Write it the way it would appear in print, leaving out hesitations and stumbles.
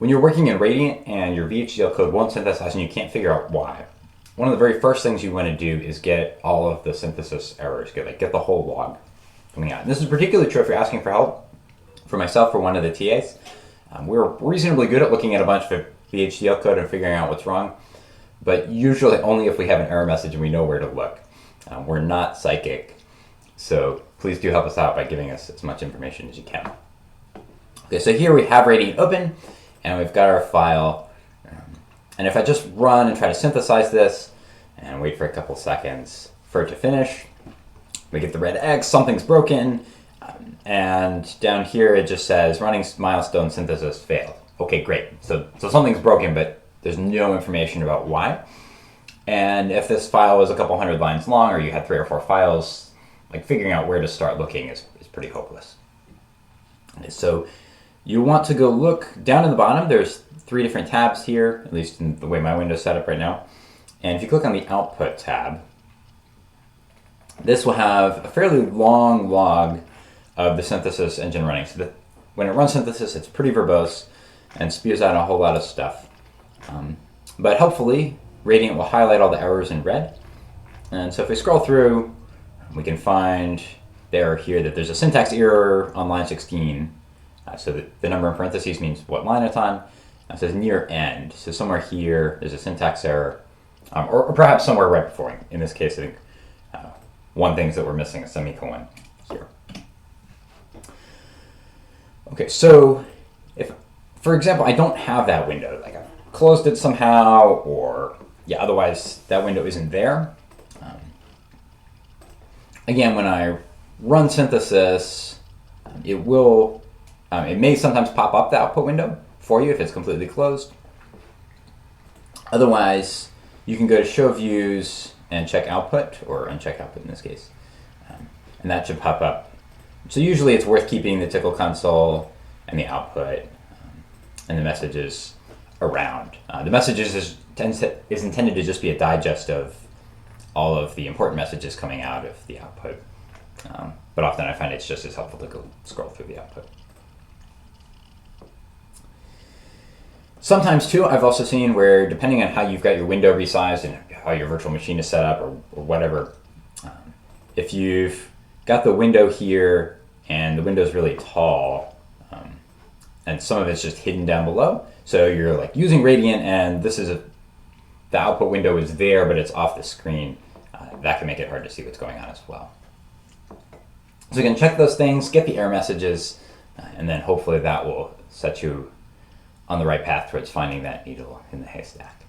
When you're working in Radiant and your VHDL code won't synthesize and you can't figure out why, one of the very first things you want to do is get all of the synthesis errors, get the whole log coming out. And this is particularly true if you're asking for help. For myself, for one of the TAs, we're reasonably good at looking at a bunch of VHDL code and figuring out what's wrong, but usually only if we have an error message and we know where to look. We're not psychic, so please do help us out by giving us as much information as you can. Okay, so here we have Radiant open, and we've got our file. And if I just run and try to synthesize this and wait for a couple seconds for it to finish, we get the red X, something's broken, and down here it just says running milestone synthesis failed. Okay, great. So something's broken, but there's no information about why. And if this file was a couple hundred lines long, or you had 3 or 4 files, like figuring out where to start looking is pretty hopeless. So you want to go look down in the bottom. There's 3 different tabs here, at least in the way my window's set up right now. And if you click on the Output tab, this will have a fairly long log of the synthesis engine running. So that when it runs synthesis, it's pretty verbose and spews out a whole lot of stuff. But helpfully, Radiant will highlight all the errors in red. And so if we scroll through, we can find the error here that there's a syntax error on line 16. So the number in parentheses means what line it's on. It says near end. So somewhere here, there's a syntax error, or perhaps somewhere right before. In this case, I think one thing is that we're missing a semicolon here. Okay, so if, for example, I don't have that window, like I've closed it somehow, or otherwise that window isn't there. Again, when I run synthesis, it will, it may sometimes pop up the output window for you if it's completely closed. Otherwise, you can go to Show Views and check Output, or uncheck Output in this case, and that should pop up. So usually it's worth keeping the Tickle console and the output and the messages around. The messages is intended to just be a digest of all of the important messages coming out of the output. But often I find it's just as helpful to go scroll through the output. Sometimes too, I've also seen where, depending on how you've got your window resized and how your virtual machine is set up, or whatever, if you've got the window here and the window's really tall, and some of it's just hidden down below, so you're like using Radiant and this is the output window is there, but it's off the screen, that can make it hard to see what's going on as well. So you can check those things, get the error messages, and then hopefully that will set you on the right path towards finding that needle in the haystack.